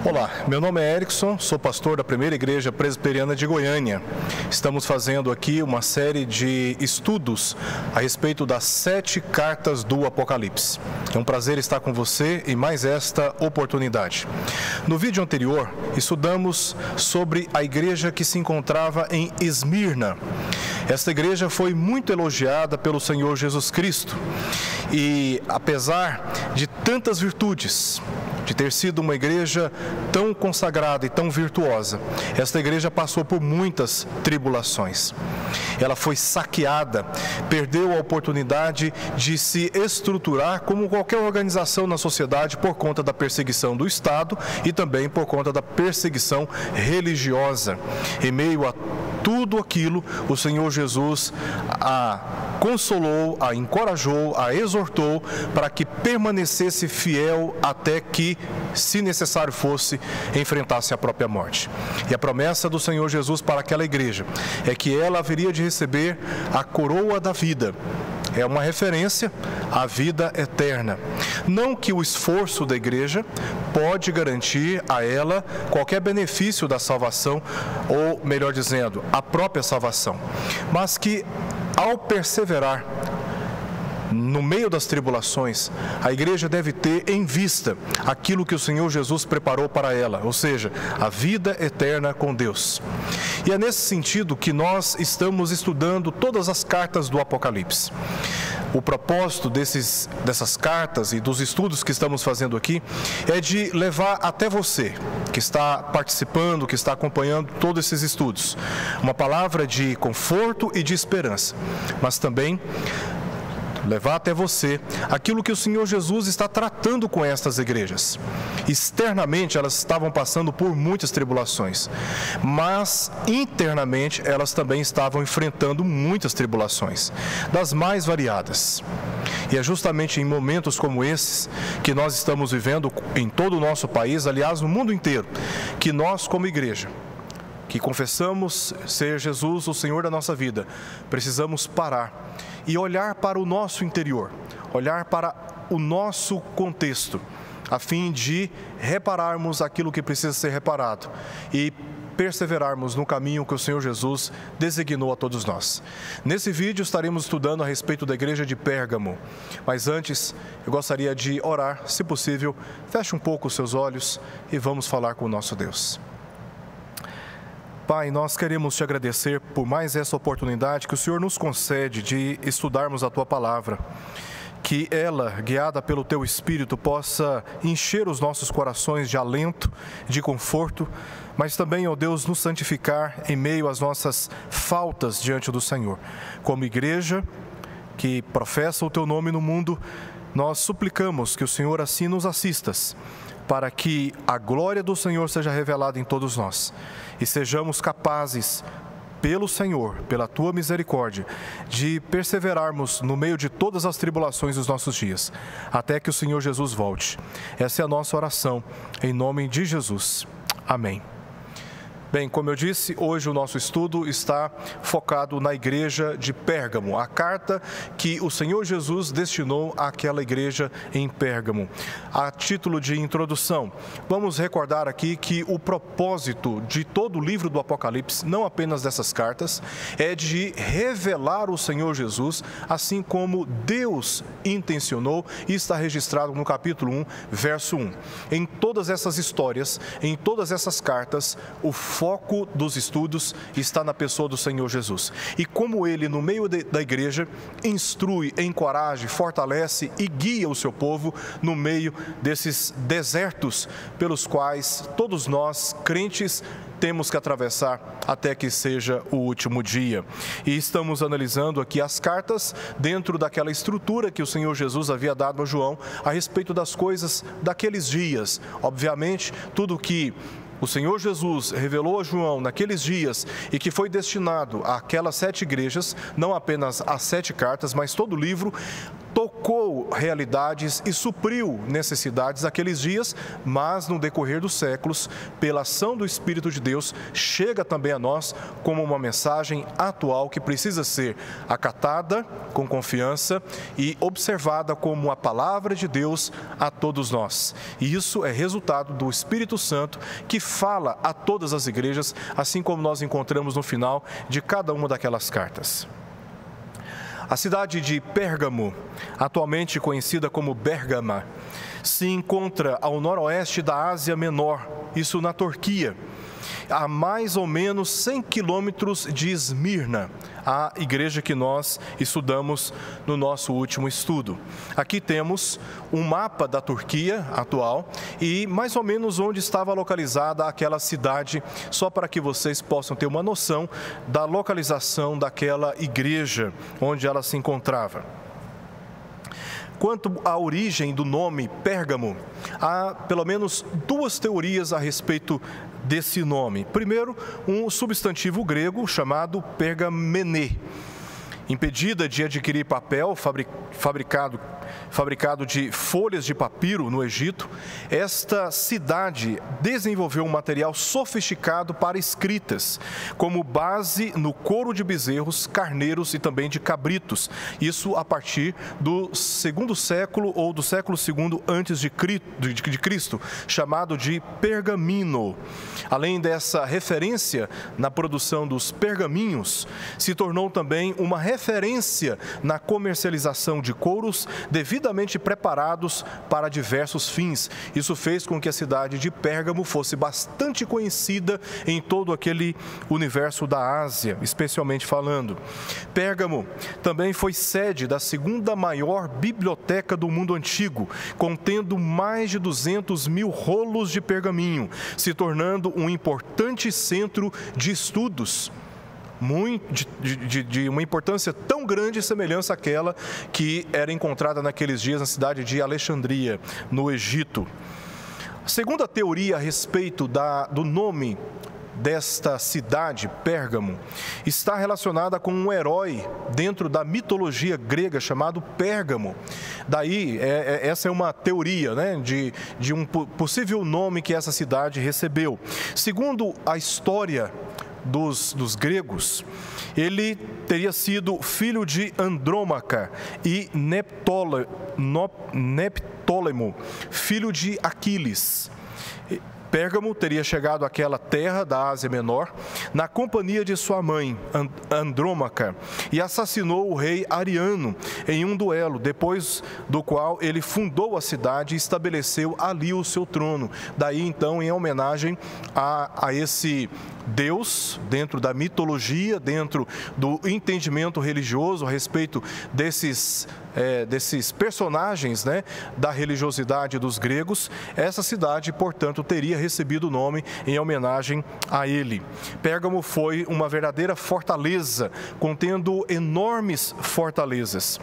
Olá, meu nome é Erickson, sou pastor da Primeira Igreja Presbiteriana de Goiânia. Estamos fazendo aqui uma série de estudos a respeito das 7 cartas do Apocalipse. É um prazer estar com você em mais esta oportunidade. No vídeo anterior, estudamos sobre a igreja que se encontrava em Esmirna. Esta igreja foi muito elogiada pelo Senhor Jesus Cristo e, apesar de tantas virtudes, de ter sido uma igreja tão consagrada e tão virtuosa, esta igreja passou por muitas tribulações. Ela foi saqueada, perdeu a oportunidade de se estruturar como qualquer organização na sociedade por conta da perseguição do Estado e também por conta da perseguição religiosa. Em meio a tudo aquilo, o Senhor Jesus a consolou, a encorajou, a exortou para que permanecesse fiel até que, se necessário fosse, enfrentasse a própria morte. E a promessa do Senhor Jesus para aquela igreja é que ela haveria de receber a coroa da vida. É uma referência à vida eterna. Não que o esforço da igreja pode garantir a ela qualquer benefício da salvação, ou melhor dizendo, a própria salvação, mas que ao perseverar no meio das tribulações, a igreja deve ter em vista aquilo que o Senhor Jesus preparou para ela, ou seja, a vida eterna com Deus. E é nesse sentido que nós estamos estudando todas as cartas do Apocalipse. O propósito dessas cartas e dos estudos que estamos fazendo aqui é de levar até você, que está participando, que está acompanhando todos esses estudos, uma palavra de conforto e de esperança, mas também levar até você aquilo que o Senhor Jesus está tratando com estas igrejas. Externamente, elas estavam passando por muitas tribulações, mas internamente elas também estavam enfrentando muitas tribulações, das mais variadas. E é justamente em momentos como esses que nós estamos vivendo em todo o nosso país, aliás, no mundo inteiro, que nós, como igreja, que confessamos ser Jesus o Senhor da nossa vida, precisamos parar e olhar para o nosso interior, olhar para o nosso contexto, a fim de repararmos aquilo que precisa ser reparado e perseverarmos no caminho que o Senhor Jesus designou a todos nós. Nesse vídeo estaremos estudando a respeito da igreja de Pérgamo, mas antes eu gostaria de orar, se possível, feche um pouco os seus olhos e vamos falar com o nosso Deus. Pai, nós queremos te agradecer por mais essa oportunidade que o Senhor nos concede de estudarmos a Tua Palavra. Que ela, guiada pelo Teu Espírito, possa encher os nossos corações de alento, de conforto, mas também, ó Deus, nos santificar em meio às nossas faltas diante do Senhor. Como igreja que professa o Teu nome no mundo, nós suplicamos que o Senhor assim nos assistas, para que a glória do Senhor seja revelada em todos nós e sejamos capazes, pelo Senhor, pela Tua misericórdia, de perseverarmos no meio de todas as tribulações dos nossos dias, até que o Senhor Jesus volte. Essa é a nossa oração, em nome de Jesus. Amém. Bem, como eu disse, hoje o nosso estudo está focado na igreja de Pérgamo, a carta que o Senhor Jesus destinou àquela igreja em Pérgamo. A título de introdução, vamos recordar aqui que o propósito de todo o livro do Apocalipse, não apenas dessas cartas, é de revelar o Senhor Jesus, assim como Deus intencionou e está registrado no capítulo 1, verso 1. Em todas essas histórias, em todas essas cartas, o foco dos estudos está na pessoa do Senhor Jesus. E como Ele, no meio da igreja, instrui, encoraja, fortalece e guia o seu povo no meio desses desertos pelos quais todos nós, crentes, temos que atravessar até que seja o último dia. E estamos analisando aqui as cartas dentro daquela estrutura que o Senhor Jesus havia dado a João a respeito das coisas daqueles dias. Obviamente, tudo que o Senhor Jesus revelou a João naqueles dias e que foi destinado àquelas 7 igrejas, não apenas as 7 cartas, mas todo o livro, tocou realidades e supriu necessidades daqueles dias, mas no decorrer dos séculos, pela ação do Espírito de Deus, chega também a nós como uma mensagem atual que precisa ser acatada com confiança e observada como a palavra de Deus a todos nós. E isso é resultado do Espírito Santo que fala a todas as igrejas, assim como nós encontramos no final de cada uma daquelas cartas. A cidade de Pérgamo, atualmente conhecida como Bérgama, se encontra ao noroeste da Ásia Menor, isso na Turquia, a mais ou menos 100 quilômetros de Esmirna, a igreja que nós estudamos no nosso último estudo. Aqui temos um mapa da Turquia atual e mais ou menos onde estava localizada aquela cidade, só para que vocês possam ter uma noção da localização daquela igreja onde ela se encontrava. Quanto à origem do nome Pérgamo, há pelo menos duas teorias a respeito desse nome. Primeiro, um substantivo grego chamado pergamenê. Impedida de adquirir papel fabricado de folhas de papiro no Egito, esta cidade desenvolveu um material sofisticado para escritas, como base no couro de bezerros, carneiros e também de cabritos. Isso a partir do segundo século ou do século II antes de Cristo, chamado de pergamino. Além dessa referência na produção dos pergaminhos, se tornou também uma referência na comercialização de couros devidamente preparados para diversos fins. Isso fez com que a cidade de Pérgamo fosse bastante conhecida em todo aquele universo da Ásia, especialmente falando. Pérgamo também foi sede da segunda maior biblioteca do mundo antigo, contendo mais de 200 mil rolos de pergaminho, se tornando um importante centro de estudos, de uma importância tão grande e semelhança àquela que era encontrada naqueles dias na cidade de Alexandria, no Egito. A segunda teoria a respeito do nome desta cidade, Pérgamo, está relacionada com um herói dentro da mitologia grega chamado Pérgamo. Daí, essa é uma teoria, né, de um possível nome que essa cidade recebeu. Segundo a história dos gregos, ele teria sido filho de Andrômaca e Neptólemo, filho de Aquiles. Pérgamo teria chegado àquela terra da Ásia Menor na companhia de sua mãe, Andrômaca, e assassinou o rei Ariano em um duelo, depois do qual ele fundou a cidade e estabeleceu ali o seu trono. Daí, então, em homenagem a esse Deus, dentro da mitologia, dentro do entendimento religioso a respeito desses personagens, né, da religiosidade dos gregos, essa cidade, portanto, teria recebido o nome em homenagem a ele. Pérgamo foi uma verdadeira fortaleza, contendo enormes fortalezas.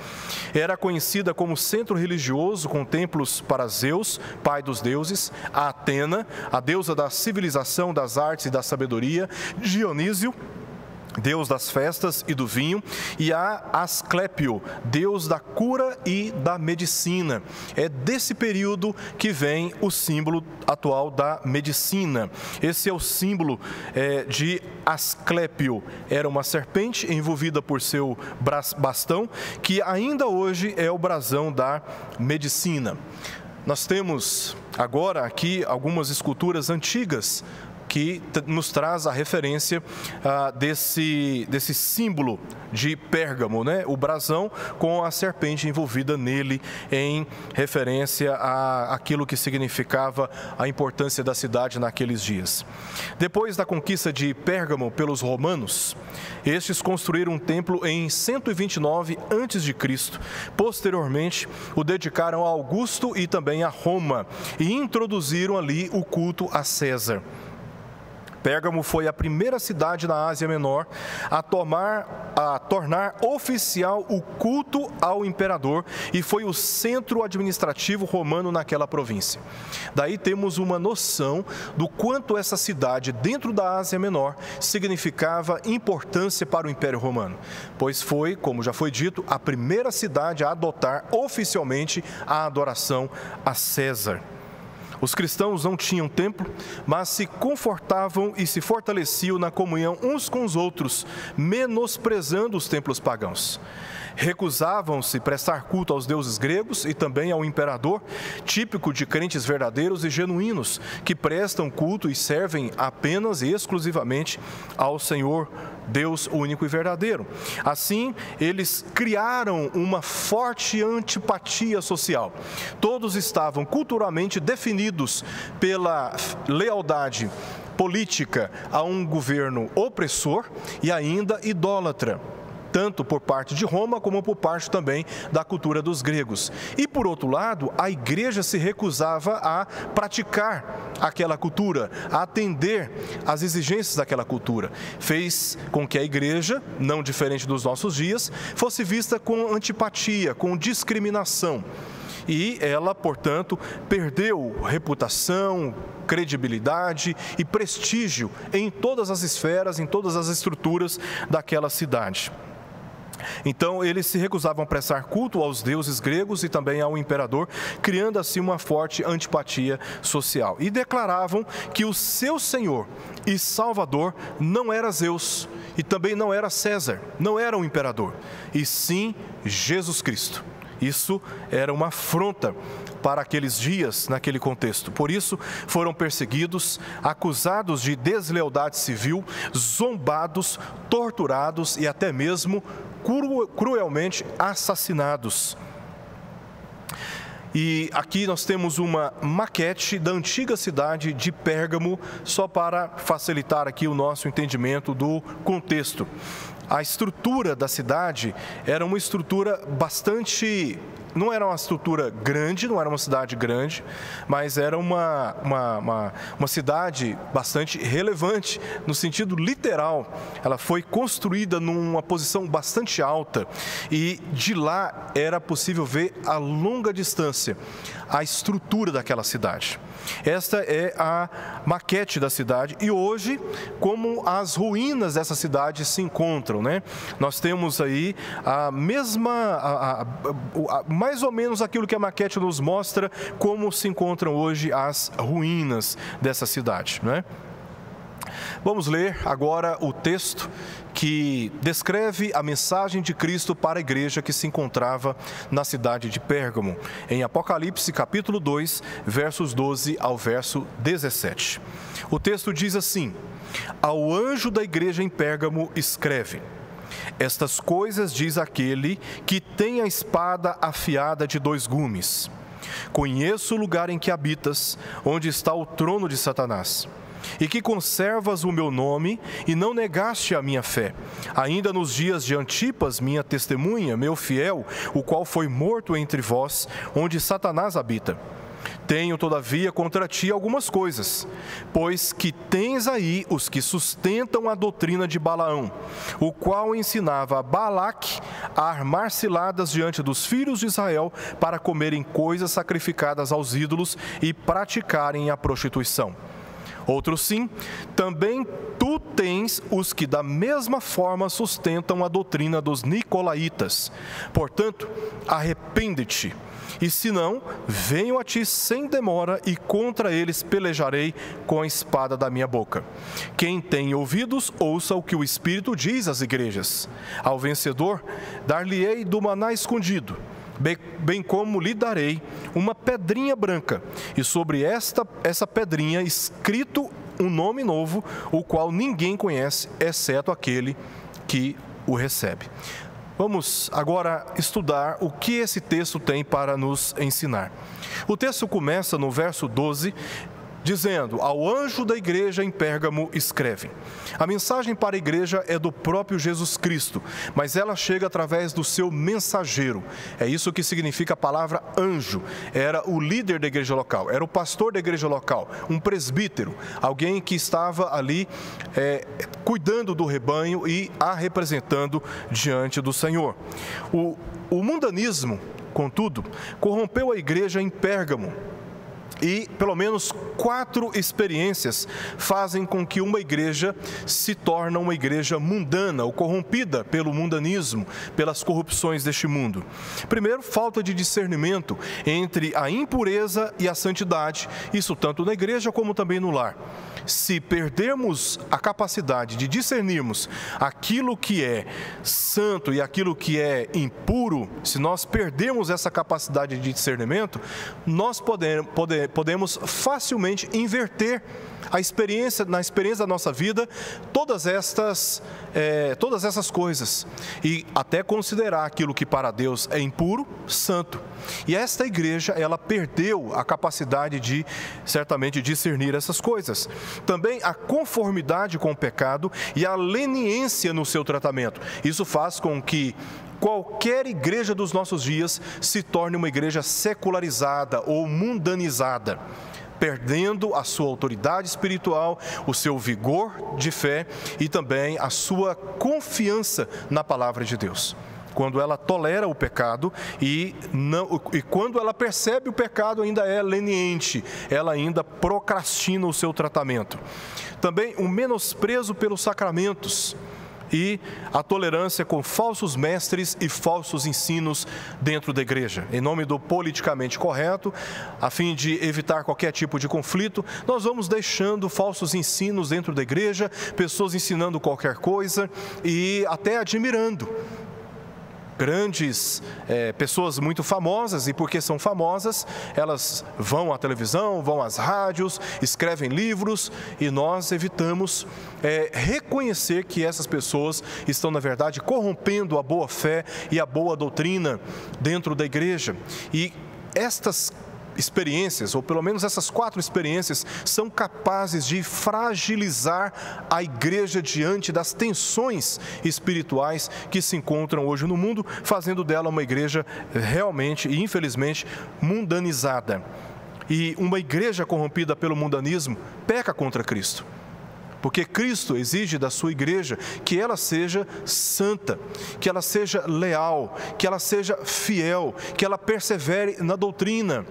Era conhecida como centro religioso, com templos para Zeus, pai dos deuses, a Atena, a deusa da civilização, das artes e da sabedoria, Dionísio, deus das festas e do vinho, e a Asclépio, deus da cura e da medicina. É desse período que vem o símbolo atual da medicina. Esse é o símbolo de Asclépio. Era uma serpente envolvida por seu bastão, que ainda hoje é o brasão da medicina. Nós temos agora aqui algumas esculturas antigas que nos traz a referência desse símbolo de Pérgamo, né? O brasão com a serpente envolvida nele, em referência àquilo que significava a importância da cidade naqueles dias. Depois da conquista de Pérgamo pelos romanos, estes construíram um templo em 129 a.C. Posteriormente, o dedicaram a Augusto e também a Roma, e introduziram ali o culto a César. Pérgamo foi a primeira cidade na Ásia Menor a tornar oficial o culto ao imperador e foi o centro administrativo romano naquela província. Daí temos uma noção do quanto essa cidade dentro da Ásia Menor significava importância para o Império Romano, pois foi, como já foi dito, a primeira cidade a adotar oficialmente a adoração a César. Os cristãos não tinham templo, mas se confortavam e se fortaleciam na comunhão uns com os outros, menosprezando os templos pagãos. Recusavam-se prestar culto aos deuses gregos e também ao imperador, típico de crentes verdadeiros e genuínos, que prestam culto e servem apenas e exclusivamente ao Senhor Deus único e verdadeiro. Assim, eles criaram uma forte antipatia social. Todos estavam culturalmente definidos pela lealdade política a um governo opressor e ainda idólatra, tanto por parte de Roma como por parte também da cultura dos gregos. E, por outro lado, a igreja se recusava a praticar aquela cultura, a atender às exigências daquela cultura. Fez com que a igreja, não diferente dos nossos dias, fosse vista com antipatia, com discriminação. E ela, portanto, perdeu reputação, credibilidade e prestígio em todas as esferas, em todas as estruturas daquela cidade. Então, eles se recusavam a prestar culto aos deuses gregos e também ao imperador, criando assim uma forte antipatia social. E declaravam que o seu Senhor e Salvador não era Zeus e também não era César, não era o imperador, e sim Jesus Cristo. Isso era uma afronta para aqueles dias, naquele contexto. Por isso, foram perseguidos, acusados de deslealdade civil, zombados, torturados e até mesmo cruelmente assassinados. E aqui nós temos uma maquete da antiga cidade de Pérgamo, só para facilitar aqui o nosso entendimento do contexto. A estrutura da cidade era uma estrutura bastante... Não era uma estrutura grande, não era uma cidade grande, mas era uma cidade bastante relevante, no sentido literal. Ela foi construída numa posição bastante alta e de lá era possível ver a longa distância a estrutura daquela cidade. Esta é a maquete da cidade e hoje, como as ruínas dessa cidade se encontram, né? Nós temos aí a mesma, mais ou menos aquilo que a maquete nos mostra, como se encontram hoje as ruínas dessa cidade, né? Vamos ler agora o texto que descreve a mensagem de Cristo para a igreja que se encontrava na cidade de Pérgamo, em Apocalipse capítulo 2, versos 12 ao verso 17. O texto diz assim: ao anjo da igreja em Pérgamo escreve: estas coisas diz aquele que tem a espada afiada de 2 gumes. Conheço o lugar em que habitas, onde está o trono de Satanás, e que conservas o meu nome e não negaste a minha fé, ainda nos dias de Antipas, minha testemunha, meu fiel, o qual foi morto entre vós, onde Satanás habita. Tenho, todavia, contra ti algumas coisas, pois que tens aí os que sustentam a doutrina de Balaão, o qual ensinava a Balaque a armar ciladas diante dos filhos de Israel para comerem coisas sacrificadas aos ídolos e praticarem a prostituição. Outro sim, também tu tens os que da mesma forma sustentam a doutrina dos nicolaítas. Portanto, arrepende-te, e se não, venho a ti sem demora e contra eles pelejarei com a espada da minha boca. Quem tem ouvidos, ouça o que o Espírito diz às igrejas. Ao vencedor, dar-lhe-ei do maná escondido, bem como lhe darei uma pedrinha branca, e sobre essa pedrinha escrito um nome novo, o qual ninguém conhece, exceto aquele que o recebe. Vamos agora estudar o que esse texto tem para nos ensinar. O texto começa no verso 12, dizendo: ao anjo da igreja em Pérgamo escreve. A mensagem para a igreja é do próprio Jesus Cristo, mas ela chega através do seu mensageiro. É isso que significa a palavra anjo. Era o líder da igreja local, era o pastor da igreja local, um presbítero, alguém que estava ali cuidando do rebanho e a representando diante do Senhor. O mundanismo, contudo, corrompeu a igreja em Pérgamo. E pelo menos 4 experiências fazem com que uma igreja se torne uma igreja mundana ou corrompida pelo mundanismo, pelas corrupções deste mundo. Primeiro, falta de discernimento entre a impureza e a santidade, isso tanto na igreja como também no lar. Se perdermos a capacidade de discernirmos aquilo que é santo e aquilo que é impuro, se nós perdermos essa capacidade de discernimento, nós podemos facilmente inverter na experiência da nossa vida todas essas coisas e até considerar aquilo que para Deus é impuro, santo. E esta igreja, ela perdeu a capacidade de, certamente, discernir essas coisas. Também a conformidade com o pecado e a leniência no seu tratamento. Isso faz com que qualquer igreja dos nossos dias se torne uma igreja secularizada ou mundanizada, perdendo a sua autoridade espiritual, o seu vigor de fé e também a sua confiança na palavra de Deus. Quando ela tolera o pecado e quando ela percebe o pecado, ainda é leniente, ela ainda procrastina o seu tratamento. Também o menosprezo pelos sacramentos e a tolerância com falsos mestres e falsos ensinos dentro da igreja. Em nome do politicamente correto, a fim de evitar qualquer tipo de conflito, nós vamos deixando falsos ensinos dentro da igreja, pessoas ensinando qualquer coisa e até admirando grandes pessoas muito famosas, e porque são famosas, elas vão à televisão, vão às rádios, escrevem livros, e nós evitamos reconhecer que essas pessoas estão, na verdade, corrompendo a boa fé e a boa doutrina dentro da igreja. E estas experiências, ou pelo menos essas 4 experiências, são capazes de fragilizar a igreja diante das tensões espirituais que se encontram hoje no mundo, fazendo dela uma igreja realmente e infelizmente mundanizada. E uma igreja corrompida pelo mundanismo peca contra Cristo, porque Cristo exige da sua igreja que ela seja santa, que ela seja leal, que ela seja fiel, que ela persevere na doutrina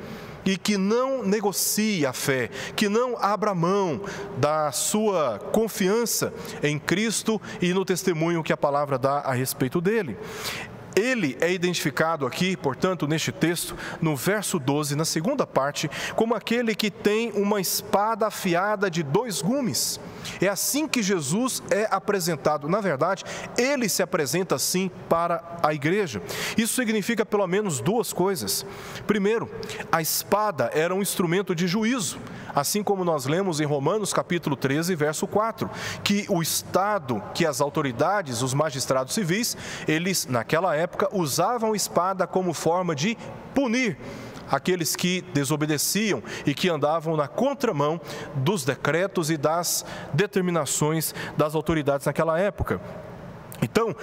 e que não negocie a fé, que não abra mão da sua confiança em Cristo e no testemunho que a palavra dá a respeito dele. Ele é identificado aqui, portanto, neste texto, no verso 12, na segunda parte, como aquele que tem uma espada afiada de 2 gumes. É assim que Jesus é apresentado. Na verdade, ele se apresenta assim para a igreja. Isso significa pelo menos 2 coisas. Primeiro, a espada era um instrumento de juízo, assim como nós lemos em Romanos capítulo 13, verso 4, que o Estado, que as autoridades, os magistrados civis, eles naquela época usavam espada como forma de punir aqueles que desobedeciam e que andavam na contramão dos decretos e das determinações das autoridades naquela época. Então,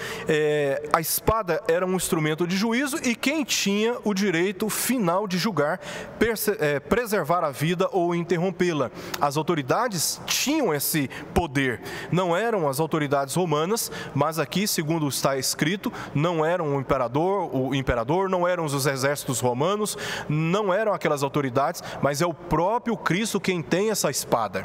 a espada era um instrumento de juízo e quem tinha o direito final de julgar, preservar a vida ou interrompê-la. As autoridades tinham esse poder. Não eram as autoridades romanas, mas aqui, segundo está escrito, não eram o imperador, não eram os exércitos romanos, não eram aquelas autoridades, mas é o próprio Cristo quem tem essa espada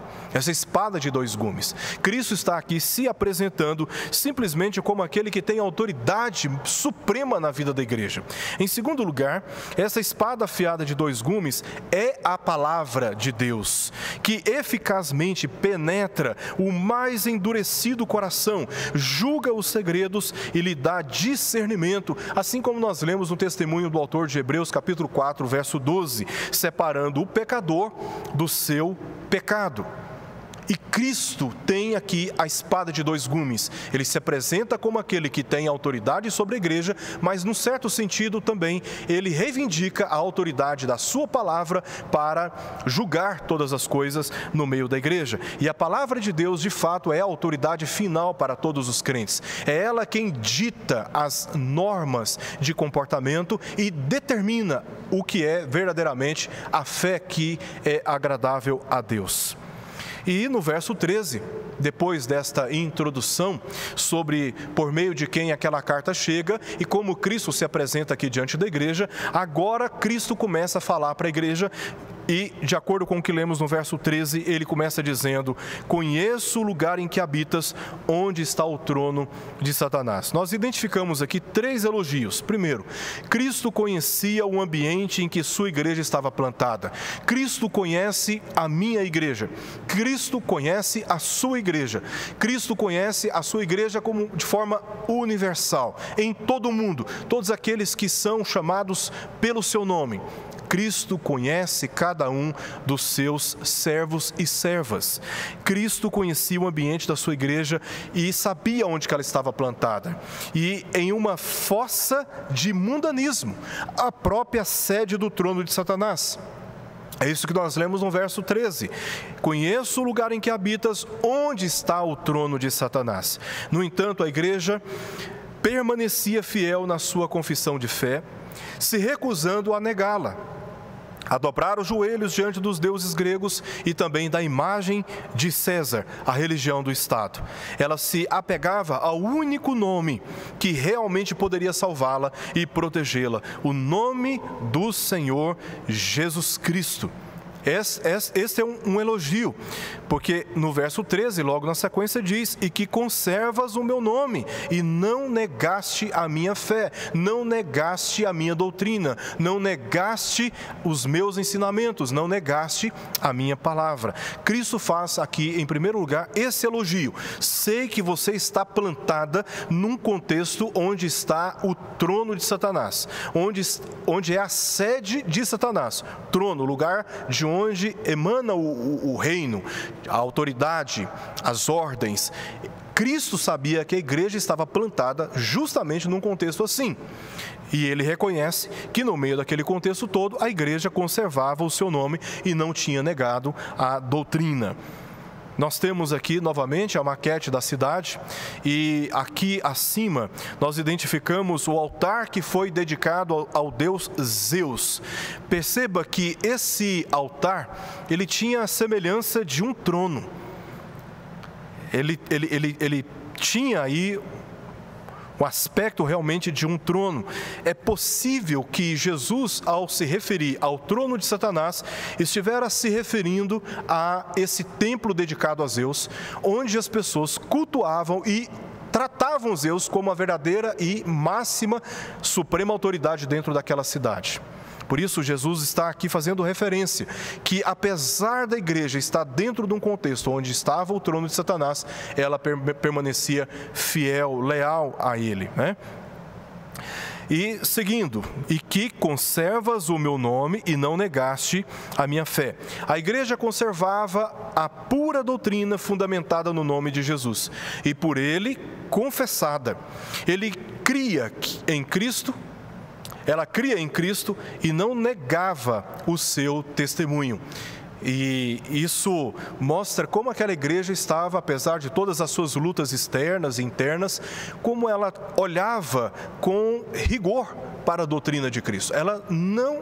de 2 gumes. Cristo está aqui se apresentando simplesmente como aquele que tem autoridade suprema na vida da igreja. Em segundo lugar, essa espada afiada de 2 gumes é a palavra de Deus, que eficazmente penetra o mais endurecido coração, julga os segredos e lhe dá discernimento, assim como nós lemos no testemunho do autor de Hebreus, capítulo 4, verso 12, separando o pecador do seu pecado. E Cristo tem aqui a espada de dois gumes. Ele se apresenta como aquele que tem autoridade sobre a igreja, mas, num certo sentido, também ele reivindica a autoridade da sua palavra para julgar todas as coisas no meio da igreja. E a palavra de Deus, de fato, é a autoridade final para todos os crentes. É ela quem dita as normas de comportamento e determina o que é verdadeiramente a fé que é agradável a Deus. E no verso 13, depois desta introdução sobre por meio de quem aquela carta chega e como Cristo se apresenta aqui diante da igreja, agora Cristo começa a falar para a igreja e, de acordo com o que lemos no verso 13, ele começa dizendo: conheço o lugar em que habitas, onde está o trono de Satanás. Nós identificamos aqui 3 elogios. Primeiro, Cristo conhecia o ambiente em que sua igreja estava plantada. Cristo conhece a minha igreja. Cristo conhece a sua igreja. Cristo conhece a sua igreja como de forma universal, em todo o mundo, todos aqueles que são chamados pelo seu nome. Cristo conhece cada um dos seus servos e servas. Cristo conhecia o ambiente da sua igreja e sabia onde que ela estava plantada. E em uma fossa de mundanismo, a própria sede do trono de Satanás. É isso que nós lemos no verso 13. Conheço o lugar em que habitas, onde está o trono de Satanás. No entanto, a igreja permanecia fiel na sua confissão de fé, se recusando a negá-la, a dobrar os joelhos diante dos deuses gregos e também da imagem de César, a religião do Estado. Ela se apegava ao único nome que realmente poderia salvá-la e protegê-la, o nome do Senhor Jesus Cristo. Este é um elogio, porque no verso 13, logo na sequência, diz: e que conservas o meu nome, e não negaste a minha fé, não negaste a minha doutrina, não negaste os meus ensinamentos, não negaste a minha palavra. Cristo faz aqui, em primeiro lugar, esse elogio. Sei que você está plantada num contexto onde está o trono de Satanás, onde é a sede de Satanás. Trono, lugar de onde emana o reino, a autoridade, as ordens. Cristo sabia que a igreja estava plantada justamente num contexto assim. E ele reconhece que no meio daquele contexto todo, a igreja conservava o seu nome e não tinha negado a doutrina. Nós temos aqui novamente a maquete da cidade e aqui acima nós identificamos o altar que foi dedicado ao deus Zeus. Perceba que esse altar, ele tinha a semelhança de um trono. Ele tinha aí o aspecto realmente de um trono. É possível que Jesus, ao se referir ao trono de Satanás, estivesse se referindo a esse templo dedicado a Zeus, onde as pessoas cultuavam e tratavam Zeus como a verdadeira e máxima, suprema autoridade dentro daquela cidade. Por isso, Jesus está aqui fazendo referência que, apesar da igreja estar dentro de um contexto onde estava o trono de Satanás, ela permanecia fiel, leal a ele, né? E seguindo, e que conservas o meu nome e não negaste a minha fé. A igreja conservava a pura doutrina fundamentada no nome de Jesus e por ele confessada. Ele cria em Cristo. Ela cria em Cristo e não negava o seu testemunho. E isso mostra como aquela igreja estava, apesar de todas as suas lutas externas e internas, como ela olhava com rigor para a doutrina de Cristo. Ela não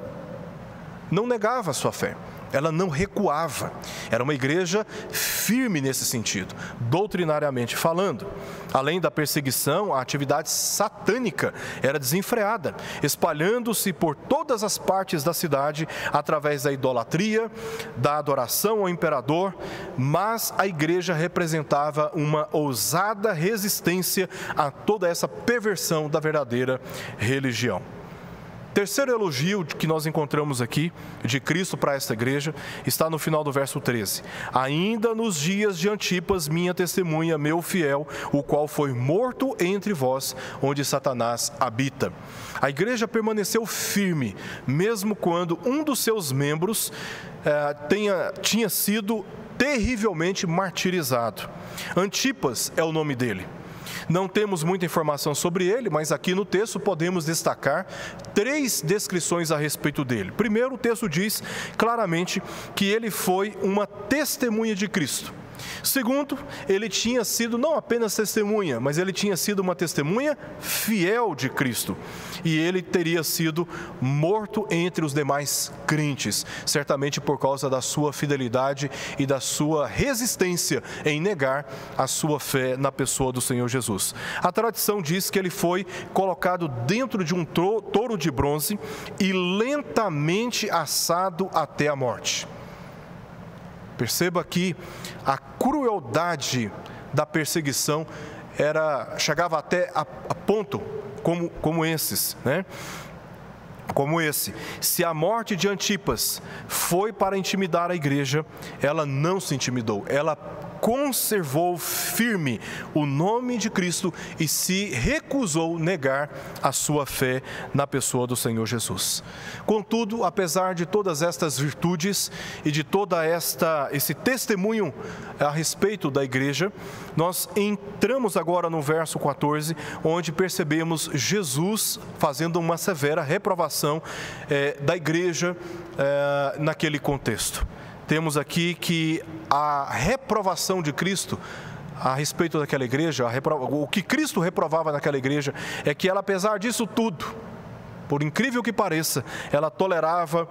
negava a sua fé. Ela não recuava. Era uma igreja firme nesse sentido, doutrinariamente falando. Além da perseguição, a atividade satânica era desenfreada, espalhando-se por todas as partes da cidade através da idolatria, da adoração ao imperador, mas a igreja representava uma ousada resistência a toda essa perversão da verdadeira religião. Terceiro elogio que nós encontramos aqui de Cristo para esta igreja está no final do verso 13. Ainda nos dias de Antipas, minha testemunha, meu fiel, o qual foi morto entre vós, onde Satanás habita. A igreja permaneceu firme, mesmo quando um dos seus membros tinha sido terrivelmente martirizado. Antipas é o nome dele. Não temos muita informação sobre ele, mas aqui no texto podemos destacar 3 descrições a respeito dele. Primeiro, o texto diz claramente que ele foi uma testemunha de Cristo. Segundo, ele tinha sido não apenas testemunha, mas ele tinha sido uma testemunha fiel de Cristo. E ele teria sido morto entre os demais crentes, certamente por causa da sua fidelidade e da sua resistência em negar a sua fé na pessoa do Senhor Jesus. A tradição diz que ele foi colocado dentro de um touro de bronze e lentamente assado até a morte. Perceba que a crueldade da perseguição chegava até a ponto como esses, né? Como esse. Se a morte de Antipas foi para intimidar a igreja, ela não se intimidou, ela conservou firme o nome de Cristo e se recusou negar a sua fé na pessoa do Senhor Jesus. Contudo, apesar de todas estas virtudes e de toda esse testemunho a respeito da igreja, nós entramos agora no verso 14, onde percebemos Jesus fazendo uma severa reprovação da igreja naquele contexto. Temos aqui que a reprovação de Cristo a respeito daquela igreja, o que Cristo reprovava naquela igreja, é que ela, apesar disso tudo, por incrível que pareça, ela tolerava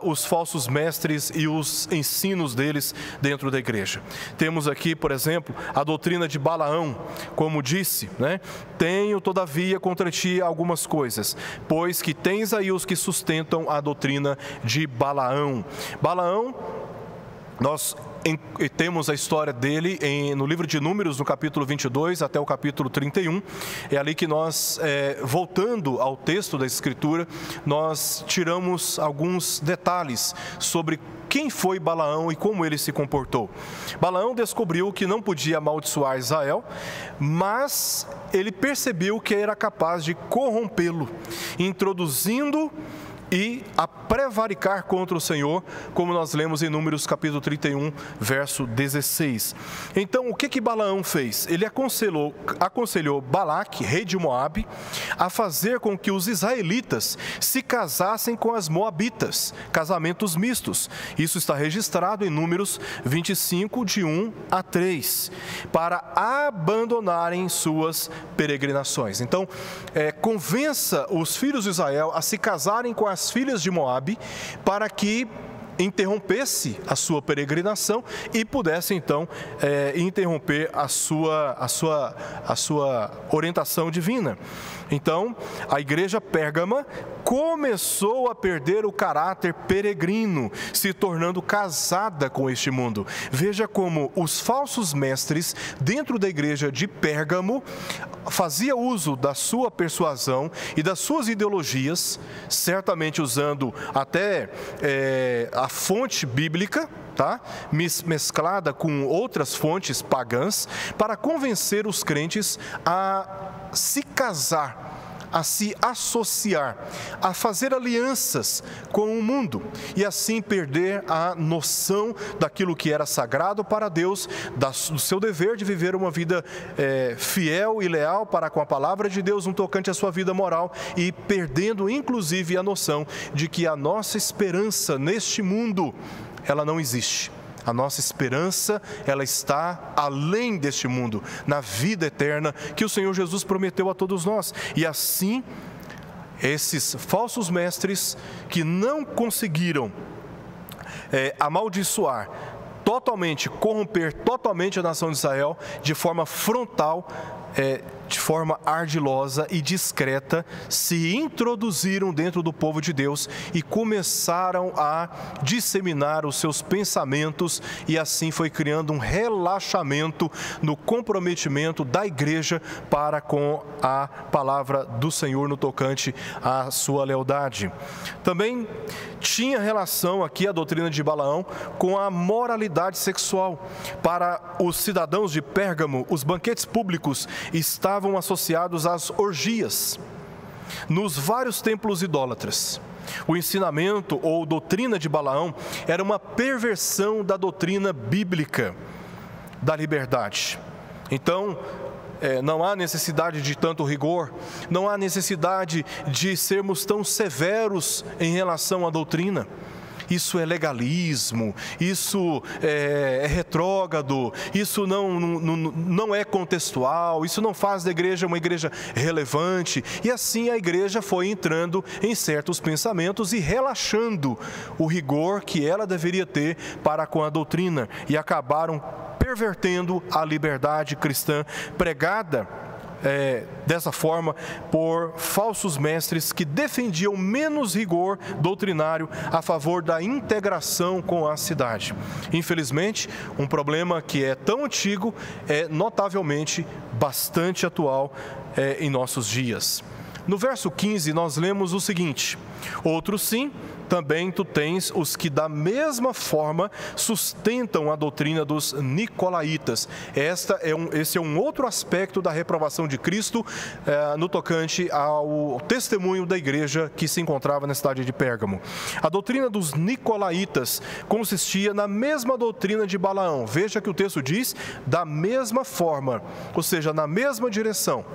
os falsos mestres e os ensinos deles dentro da igreja. Temos aqui, por exemplo, a doutrina de Balaão, como disse, né? Tenho, todavia, contra ti algumas coisas, pois que tens aí os que sustentam a doutrina de Balaão. Balaão, nós temos a história dele no livro de Números, no capítulo 22 até o capítulo 31. É ali que nós, voltando ao texto da Escritura, nós tiramos alguns detalhes sobre quem foi Balaão e como ele se comportou. Balaão descobriu que não podia amaldiçoar Israel, mas ele percebeu que era capaz de corrompê-lo, introduzindo e a prevaricar contra o Senhor, como nós lemos em Números capítulo 31, verso 16. Então, o que Balaão fez? Ele aconselhou Balaque, rei de Moabe, a fazer com que os israelitas se casassem com as moabitas, casamentos mistos. Isso está registrado em Números 25, de 1 a 3, para abandonarem suas peregrinações. Então, convença os filhos de Israel a se casarem com as filhas de Moabe, para que interrompesse a sua peregrinação e pudesse então interromper a sua orientação divina. Então, a igreja pérgama começou a perder o caráter peregrino, se tornando casada com este mundo. Veja como os falsos mestres dentro da igreja de Pérgamo fazia uso da sua persuasão e das suas ideologias, certamente usando até a fonte bíblica, tá? Mesclada com outras fontes pagãs, para convencer os crentes a se casar, a se associar, a fazer alianças com o mundo e assim perder a noção daquilo que era sagrado para Deus, do seu dever de viver uma vida fiel e leal para com a palavra de Deus, no tocante à sua vida moral, e perdendo inclusive a noção de que a nossa esperança neste mundo, ela não existe. A nossa esperança, ela está além deste mundo, na vida eterna que o Senhor Jesus prometeu a todos nós. E assim, esses falsos mestres que não conseguiram amaldiçoar totalmente, corromper totalmente a nação de Israel de forma frontal, de forma ardilosa e discreta, se introduziram dentro do povo de Deus e começaram a disseminar os seus pensamentos, e assim foi criando um relaxamento no comprometimento da igreja para com a palavra do Senhor no tocante à sua lealdade. Também tinha relação aqui a doutrina de Balaão com a moralidade sexual. Para os cidadãos de Pérgamo, os banquetes públicos estavam associados às orgias nos vários templos idólatras. O ensinamento ou doutrina de Balaão era uma perversão da doutrina bíblica da liberdade. Então, não há necessidade de tanto rigor, não há necessidade de sermos tão severos em relação à doutrina. Isso é legalismo, isso é retrógrado, isso não é contextual, isso não faz da igreja uma igreja relevante. E assim a igreja foi entrando em certos pensamentos e relaxando o rigor que ela deveria ter para com a doutrina, e acabaram pervertendo a liberdade cristã pregada dessa forma por falsos mestres que defendiam menos rigor doutrinário a favor da integração com a cidade. Infelizmente, um problema que é tão antigo é notavelmente bastante atual em nossos dias. No verso 15, nós lemos o seguinte: outros sim, também tu tens os que da mesma forma sustentam a doutrina dos nicolaítas. Esse é um outro aspecto da reprovação de Cristo no tocante ao testemunho da igreja que se encontrava na cidade de Pérgamo. A doutrina dos nicolaítas consistia na mesma doutrina de Balaão. Veja que o texto diz da mesma forma, ou seja, na mesma direção.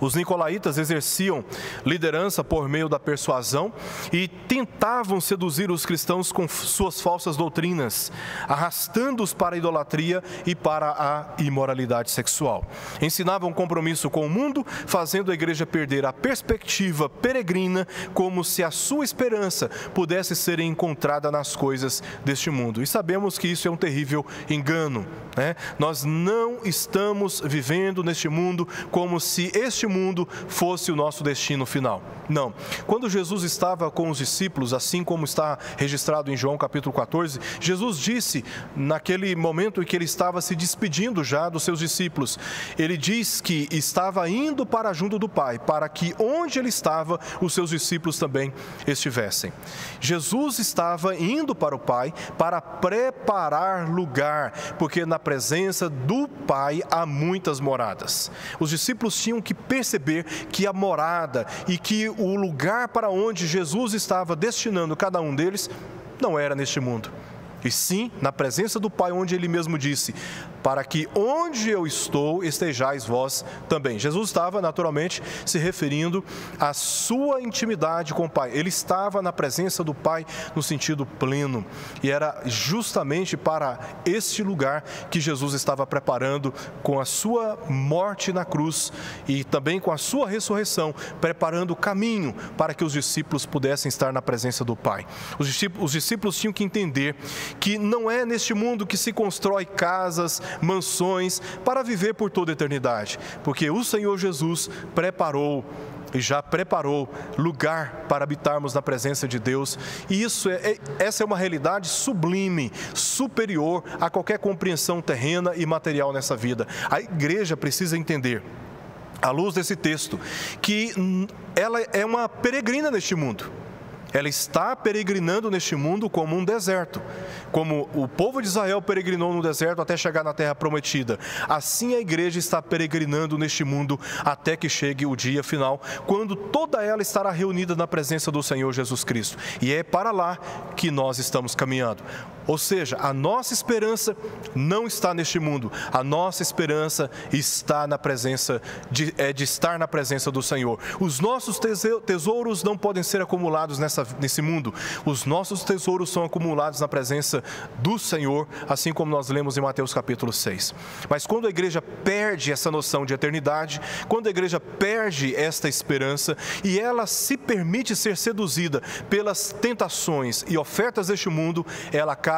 Os nicolaítas exerciam liderança por meio da persuasão e tentavam seduzir os cristãos com suas falsas doutrinas, arrastando-os para a idolatria e para a imoralidade sexual. Ensinavam compromisso com o mundo, fazendo a igreja perder a perspectiva peregrina, como se a sua esperança pudesse ser encontrada nas coisas deste mundo. E sabemos que isso é um terrível engano, né? Nós não estamos vivendo neste mundo como se este mundo fosse o nosso destino final. Não. Quando Jesus estava com os discípulos, assim como está registrado em João capítulo 14, Jesus disse, naquele momento em que ele estava se despedindo já dos seus discípulos, ele diz que estava indo para junto do Pai, para que onde ele estava, os seus discípulos também estivessem. Jesus estava indo para o Pai para preparar lugar, porque na presença do Pai há muitas moradas. Os discípulos tinham que perceber que a morada e que o lugar para onde Jesus estava destinando cada um deles não era neste mundo, e sim na presença do Pai, onde ele mesmo disse: para que onde eu estou estejais vós também. Jesus estava naturalmente se referindo à sua intimidade com o Pai. Ele estava na presença do Pai no sentido pleno, e era justamente para este lugar que Jesus estava preparando com a sua morte na cruz e também com a sua ressurreição, preparando o caminho para que os discípulos pudessem estar na presença do Pai. Os discípulos tinham que entender que não é neste mundo que se constrói casas, mansões para viver por toda a eternidade, porque o Senhor Jesus já preparou lugar para habitarmos na presença de Deus, e essa é uma realidade sublime, superior a qualquer compreensão terrena e material nessa vida. A igreja precisa entender, à luz desse texto, que ela é uma peregrina neste mundo. Ela está peregrinando neste mundo como um deserto. Como o povo de Israel peregrinou no deserto até chegar na terra prometida, assim a igreja está peregrinando neste mundo até que chegue o dia final, quando toda ela estará reunida na presença do Senhor Jesus Cristo. E é para lá que nós estamos caminhando. Ou seja, a nossa esperança não está neste mundo, a nossa esperança está na presença de estar na presença do Senhor. Os nossos tesouros não podem ser acumulados nesse mundo, os nossos tesouros são acumulados na presença do Senhor, assim como nós lemos em Mateus capítulo 6. Mas quando a igreja perde essa noção de eternidade, quando a igreja perde esta esperança e ela se permite ser seduzida pelas tentações e ofertas deste mundo, ela acaba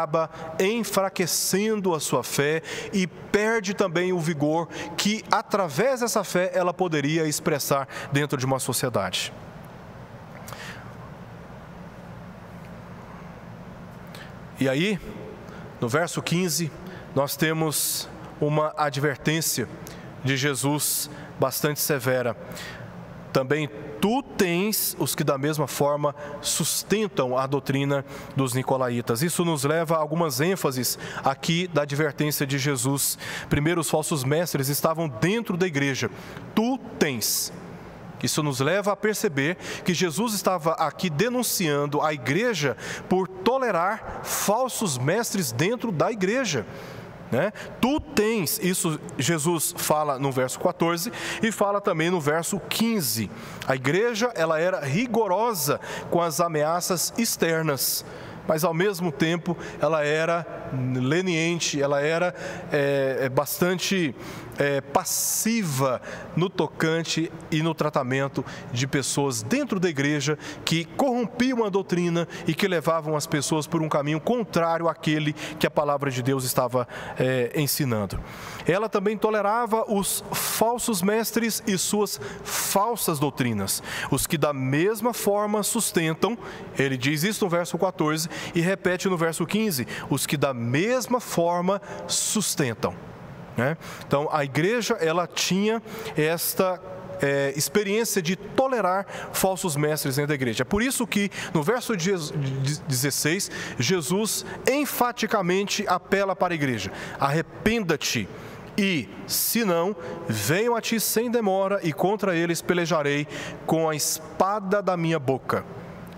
enfraquecendo a sua fé e perde também o vigor que, através dessa fé, ela poderia expressar dentro de uma sociedade. E aí, no verso 15, nós temos uma advertência de Jesus bastante severa. Também tu tens os que da mesma forma sustentam a doutrina dos nicolaítas. Isso nos leva a algumas ênfases aqui da advertência de Jesus. Primeiro, os falsos mestres estavam dentro da igreja. Tu tens. Isso nos leva a perceber que Jesus estava aqui denunciando a igreja por tolerar falsos mestres dentro da igreja. Tu tens, isso Jesus fala no verso 14 e fala também no verso 15. A igreja, ela era rigorosa com as ameaças externas, mas ao mesmo tempo ela era leniente, ela era bastante passiva no tocante e no tratamento de pessoas dentro da igreja que corrompiam a doutrina e que levavam as pessoas por um caminho contrário àquele que a palavra de Deus estava ensinando. Ela também tolerava os falsos mestres e suas falsas doutrinas, os que da mesma forma sustentam, ele diz isso no verso 14 e repete no verso 15, os que da mesma forma sustentam. Então, a igreja, ela tinha esta experiência de tolerar falsos mestres dentro da igreja. É por isso que, no verso 16, Jesus enfaticamente apela para a igreja: arrependa-te, e, se não, venham a ti sem demora, e contra eles pelejarei com a espada da minha boca.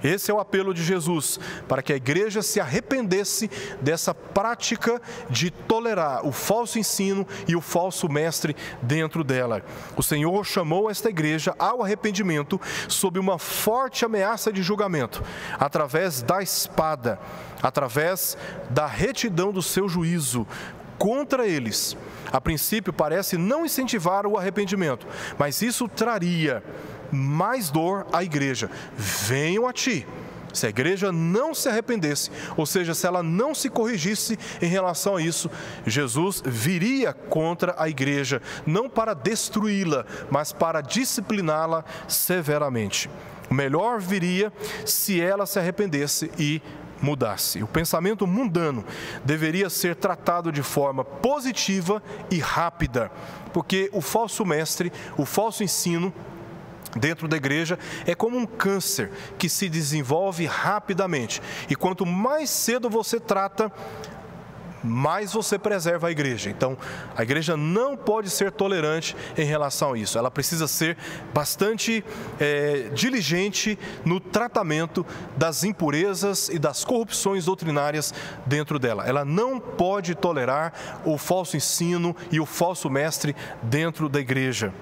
Esse é o apelo de Jesus, para que a igreja se arrependesse dessa prática de tolerar o falso ensino e o falso mestre dentro dela. O Senhor chamou esta igreja ao arrependimento sob uma forte ameaça de julgamento, através da espada, através da retidão do seu juízo contra eles. A princípio parece não incentivar o arrependimento, mas isso traria mais dor à igreja. Venham a ti. Se a igreja não se arrependesse, ou seja, se ela não se corrigisse em relação a isso, Jesus viria contra a igreja, não para destruí-la, mas para discipliná-la severamente. O melhor viria se ela se arrependesse e mudasse. O pensamento mundano deveria ser tratado de forma positiva e rápida, porque o falso mestre, o falso ensino dentro da igreja é como um câncer que se desenvolve rapidamente, e quanto mais cedo você trata, mais você preserva a igreja. Então, a igreja não pode ser tolerante em relação a isso. Ela precisa ser bastante diligente no tratamento das impurezas e das corrupções doutrinárias dentro dela. Ela não pode tolerar o falso ensino e o falso mestre dentro da igreja.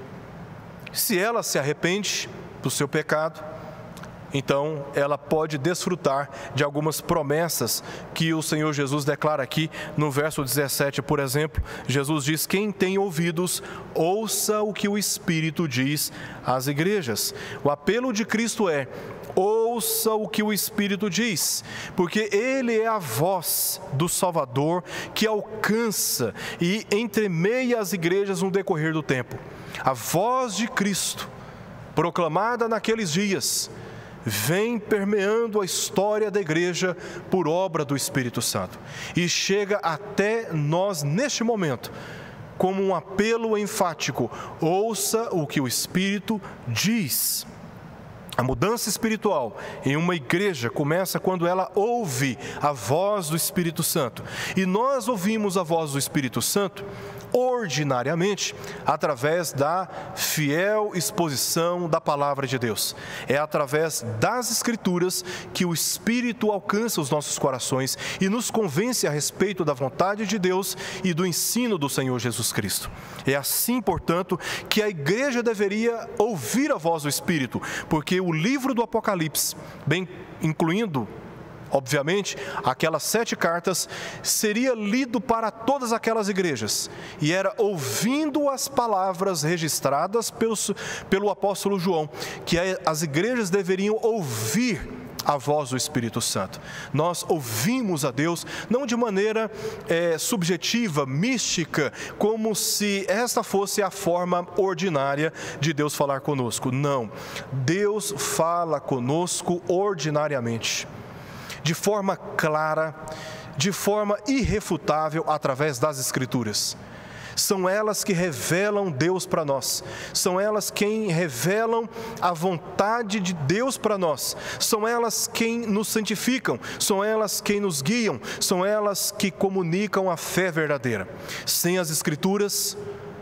Se ela se arrepende do seu pecado, então ela pode desfrutar de algumas promessas que o Senhor Jesus declara aqui no verso 17, por exemplo. Jesus diz: quem tem ouvidos, ouça o que o Espírito diz às igrejas. O apelo de Cristo é: ouça o que o Espírito diz, porque Ele é a voz do Salvador que alcança e entremeia as igrejas no decorrer do tempo. A voz de Cristo, proclamada naqueles dias, vem permeando a história da igreja por obra do Espírito Santo e chega até nós neste momento como um apelo enfático: ouça o que o Espírito diz. A mudança espiritual em uma igreja começa quando ela ouve a voz do Espírito Santo. E nós ouvimos a voz do Espírito Santo ordinariamente através da fiel exposição da palavra de Deus. É através das Escrituras que o Espírito alcança os nossos corações e nos convence a respeito da vontade de Deus e do ensino do Senhor Jesus Cristo. É assim, portanto, que a igreja deveria ouvir a voz do Espírito, porque o livro do Apocalipse, bem incluindo, obviamente, aquelas 7 cartas, seria lido para todas aquelas igrejas, e era ouvindo as palavras registradas pelo apóstolo João, que as igrejas deveriam ouvir a voz do Espírito Santo. Nós ouvimos a Deus não de maneira subjetiva, mística, como se esta fosse a forma ordinária de Deus falar conosco. Não, Deus fala conosco ordinariamente, de forma clara, de forma irrefutável, através das Escrituras. São elas que revelam Deus para nós, são elas quem revelam a vontade de Deus para nós, são elas quem nos santificam, são elas quem nos guiam, são elas que comunicam a fé verdadeira. Sem as Escrituras,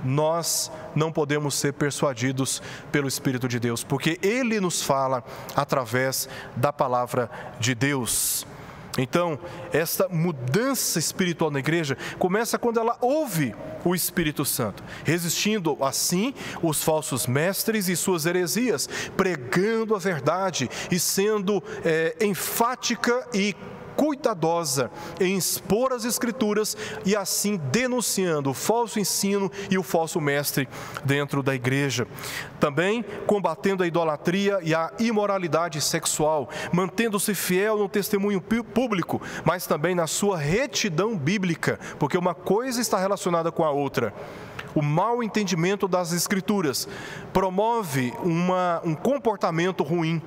nós não podemos ser persuadidos pelo Espírito de Deus, porque Ele nos fala através da palavra de Deus. Então, essa mudança espiritual na igreja começa quando ela ouve o Espírito Santo, resistindo assim os falsos mestres e suas heresias, pregando a verdade e sendo enfática e cuidadosa em expor as Escrituras e assim denunciando o falso ensino e o falso mestre dentro da igreja. Também combatendo a idolatria e a imoralidade sexual, mantendo-se fiel no testemunho público, mas também na sua retidão bíblica, porque uma coisa está relacionada com a outra. O mau entendimento das Escrituras promove um comportamento ruim.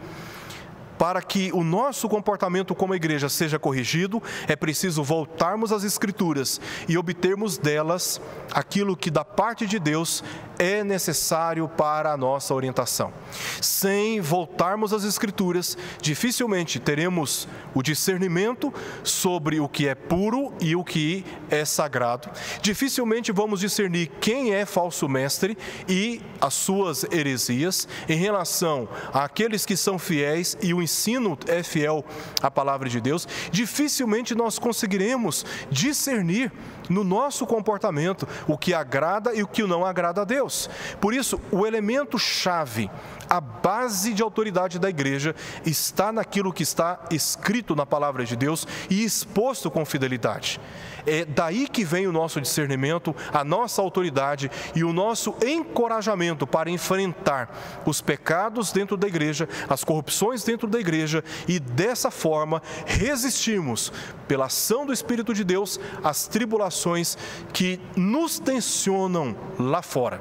Para que o nosso comportamento como igreja seja corrigido, é preciso voltarmos às Escrituras e obtermos delas aquilo que da parte de Deus é necessário para a nossa orientação. Sem voltarmos às Escrituras, dificilmente teremos o discernimento sobre o que é puro e o que é sagrado. Dificilmente vamos discernir quem é falso mestre e as suas heresias em relação àqueles que são fiéis e o ensino é fiel à palavra de Deus. Dificilmente nós conseguiremos discernir no nosso comportamento o que agrada e o que não agrada a Deus. Por isso, o elemento chave, a base de autoridade da igreja está naquilo que está escrito na palavra de Deus e exposto com fidelidade. É daí que vem o nosso discernimento, a nossa autoridade e o nosso encorajamento para enfrentar os pecados dentro da igreja, as corrupções dentro da igreja e dessa forma resistirmos, pela ação do Espírito de Deus, às tribulações que nos tensionam lá fora.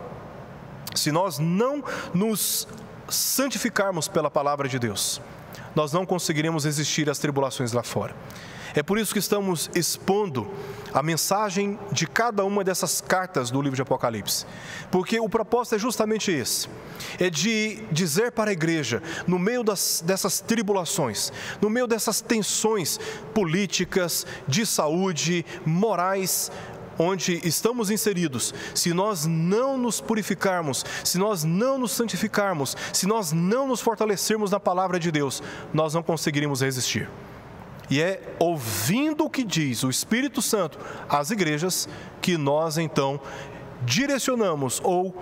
Se nós não nos santificarmos pela palavra de Deus, nós não conseguiremos resistir às tribulações lá fora. É por isso que estamos expondo a mensagem de cada uma dessas cartas do livro de Apocalipse, porque o propósito é justamente esse, é de dizer para a igreja, no meio dessas tribulações, no meio dessas tensões políticas, de saúde, morais, onde estamos inseridos, se nós não nos purificarmos, se nós não nos santificarmos, se nós não nos fortalecermos na palavra de Deus, nós não conseguiremos resistir. E é ouvindo o que diz o Espírito Santo às igrejas que nós então direcionamos ou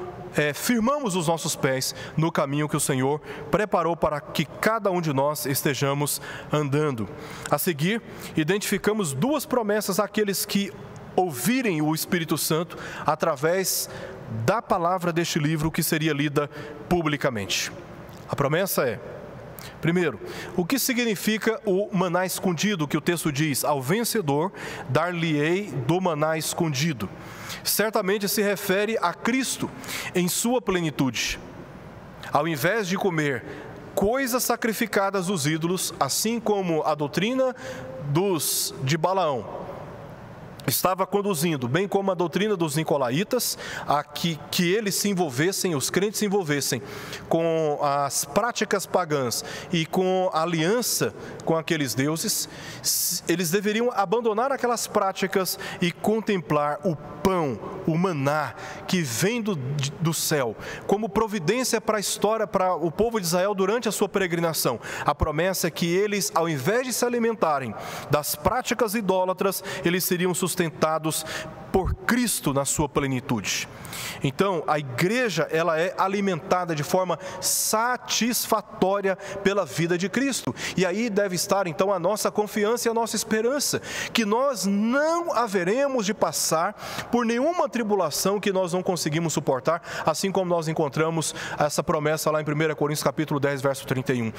firmamos os nossos pés no caminho que o Senhor preparou para que cada um de nós estejamos andando. A seguir, identificamos duas promessas àqueles que ouvirem o Espírito Santo através da palavra deste livro que seria lida publicamente. A promessa é: primeiro, o que significa o maná escondido, que o texto diz, ao vencedor dar-lhe-ei do maná escondido? Certamente se refere a Cristo em sua plenitude. Ao invés de comer coisas sacrificadas dos ídolos, assim como a doutrina de Balaão estava conduzindo, bem como a doutrina dos nicolaítas, a que eles se envolvessem, os crentes se envolvessem com as práticas pagãs e com a aliança com aqueles deuses, eles deveriam abandonar aquelas práticas e contemplar o pão, o maná que vem do céu, como providência para a história, para o povo de Israel durante a sua peregrinação. A promessa é que eles, ao invés de se alimentarem das práticas idólatras, eles seriam sustentados por Cristo na sua plenitude. Então, a igreja, ela é alimentada de forma satisfatória pela vida de Cristo. E aí deve estar, então, a nossa confiança e a nossa esperança, que nós não haveremos de passar por nenhuma tribulação que nós não conseguimos suportar, assim como nós encontramos essa promessa lá em 1 Coríntios capítulo 10, verso 31.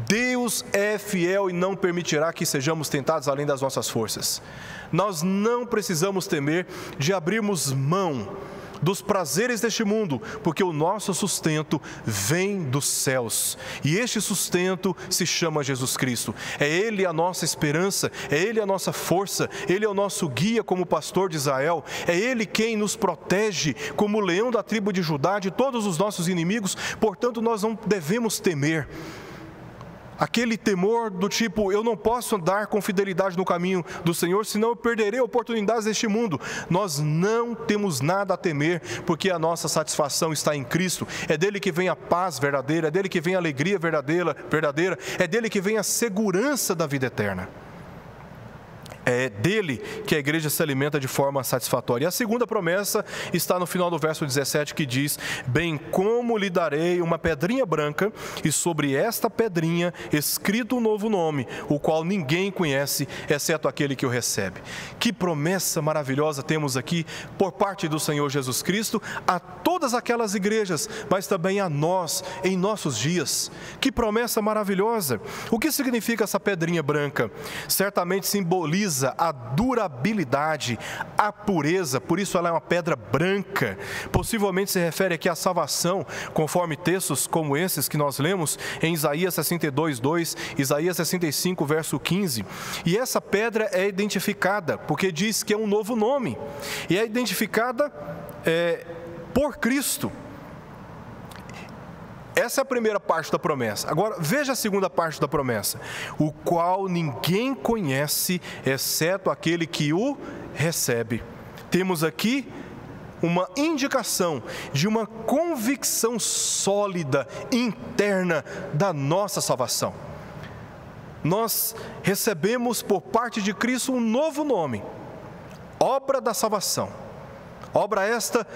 Deus é fiel e não permitirá que sejamos tentados além das nossas forças. Nós não precisamos temer de abrirmos mão dos prazeres deste mundo, porque o nosso sustento vem dos céus, e este sustento se chama Jesus Cristo. É Ele a nossa esperança, é Ele a nossa força, Ele é o nosso guia como pastor de Israel, é Ele quem nos protege como o leão da tribo de Judá de todos os nossos inimigos. Portanto, nós não devemos temer. Aquele temor do tipo, eu não posso andar com fidelidade no caminho do Senhor, senão eu perderei oportunidades deste mundo. Nós não temos nada a temer, porque a nossa satisfação está em Cristo. É dele que vem a paz verdadeira, é dele que vem a alegria verdadeira, é dele que vem a segurança da vida eterna. É dele que a igreja se alimenta de forma satisfatória. E a segunda promessa está no final do verso 17, que diz: bem como lhe darei uma pedrinha branca, e sobre esta pedrinha escrito um novo nome, o qual ninguém conhece, exceto aquele que o recebe. Que promessa maravilhosa temos aqui por parte do Senhor Jesus Cristo a todas aquelas igrejas, mas também a nós em nossos dias. Que promessa maravilhosa! O que significa essa pedrinha branca? Certamente simboliza a durabilidade, a pureza, por isso ela é uma pedra branca. Possivelmente se refere aqui à salvação, conforme textos como esses que nós lemos em Isaías 62:2, Isaías 65, verso 15. E essa pedra é identificada, porque diz que é um novo nome, e é identificada por Cristo. Essa é a primeira parte da promessa. Agora, veja a segunda parte da promessa: o qual ninguém conhece, exceto aquele que o recebe. Temos aqui uma indicação de uma convicção sólida, interna, da nossa salvação. Nós recebemos por parte de Cristo um novo nome, obra da salvação. Obra esta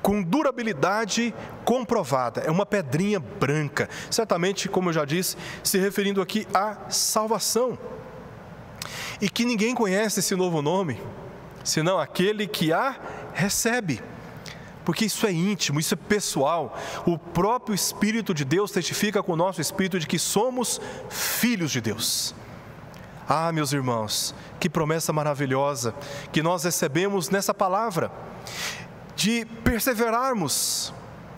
com durabilidade comprovada, é uma pedrinha branca, certamente, como eu já disse, se referindo aqui à salvação, e que ninguém conhece esse novo nome, senão aquele que a recebe, porque isso é íntimo, isso é pessoal. O próprio Espírito de Deus testifica com o nosso espírito de que somos filhos de Deus. Ah, meus irmãos, que promessa maravilhosa que nós recebemos nessa palavra, de perseverarmos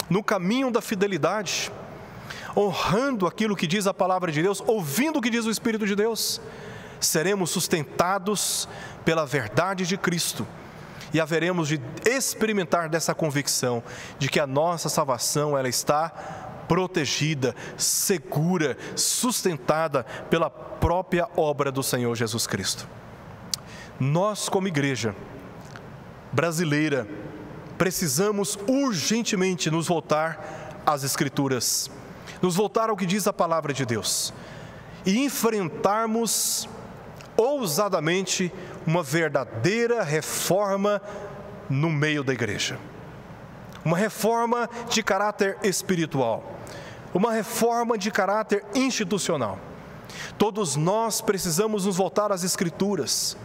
no caminho da fidelidade, honrando aquilo que diz a palavra de Deus, ouvindo o que diz o Espírito de Deus. Seremos sustentados pela verdade de Cristo e haveremos de experimentar dessa convicção de que a nossa salvação ela está protegida, segura, sustentada pela própria obra do Senhor Jesus Cristo. Nós, como igreja brasileira, precisamos urgentemente nos voltar às Escrituras, nos voltar ao que diz a palavra de Deus e enfrentarmos ousadamente uma verdadeira reforma no meio da igreja. Uma reforma de caráter espiritual, uma reforma de caráter institucional. Todos nós precisamos nos voltar às Escrituras,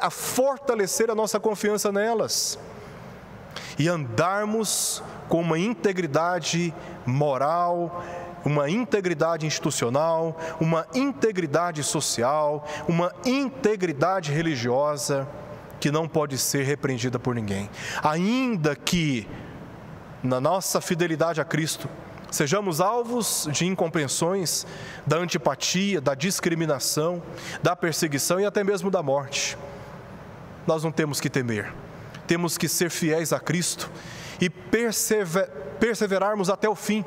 a fortalecer a nossa confiança nelas e andarmos com uma integridade moral, uma integridade institucional, uma integridade social, uma integridade religiosa que não pode ser repreendida por ninguém. Ainda que na nossa fidelidade a Cristo sejamos alvos de incompreensões, da antipatia, da discriminação, da perseguição e até mesmo da morte, nós não temos que temer. Temos que ser fiéis a Cristo e perseverarmos até o fim,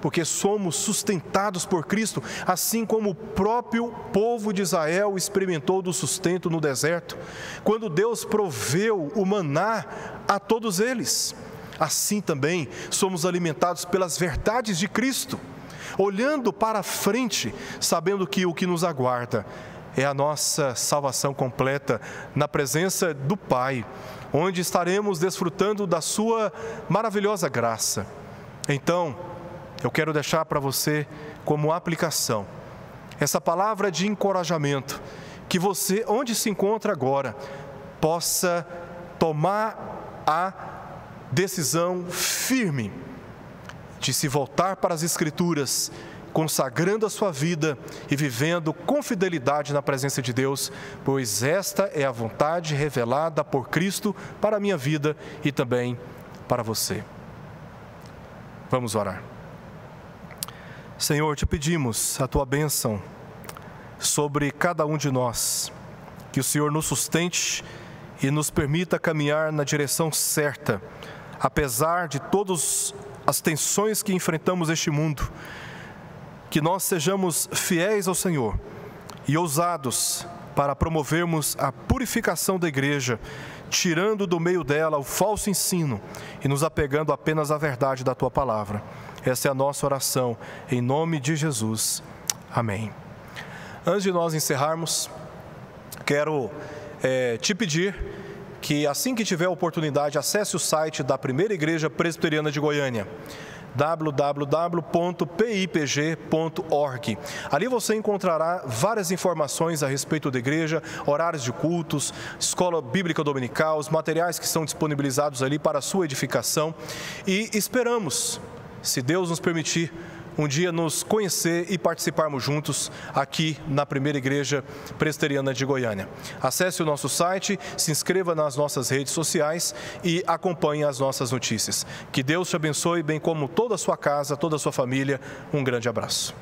porque somos sustentados por Cristo, assim como o próprio povo de Israel experimentou do sustento no deserto, quando Deus proveu o maná a todos eles. Assim também somos alimentados pelas verdades de Cristo, olhando para frente, sabendo que o que nos aguarda é a nossa salvação completa na presença do Pai, onde estaremos desfrutando da sua maravilhosa graça. Então, eu quero deixar para você como aplicação essa palavra de encorajamento, que você, onde se encontra agora, possa tomar a decisão firme de se voltar para as Escrituras, consagrando a sua vida e vivendo com fidelidade na presença de Deus, pois esta é a vontade revelada por Cristo para a minha vida e também para você. Vamos orar. Senhor, te pedimos a tua bênção sobre cada um de nós, que o Senhor nos sustente e nos permita caminhar na direção certa, apesar de todas as tensões que enfrentamos neste mundo, que nós sejamos fiéis ao Senhor e ousados para promovermos a purificação da igreja, tirando do meio dela o falso ensino e nos apegando apenas à verdade da Tua palavra. Essa é a nossa oração, em nome de Jesus. Amém. Antes de nós encerrarmos, quero te pedir que, assim que tiver a oportunidade, acesse o site da Primeira Igreja Presbiteriana de Goiânia, www.pipg.org. Ali você encontrará várias informações a respeito da igreja, horários de cultos, escola bíblica dominical, os materiais que são disponibilizados ali para a sua edificação. E esperamos, se Deus nos permitir, um dia nos conhecer e participarmos juntos aqui na Primeira Igreja Presbiteriana de Goiânia. Acesse o nosso site, se inscreva nas nossas redes sociais e acompanhe as nossas notícias. Que Deus te abençoe, bem como toda a sua casa, toda a sua família. Um grande abraço.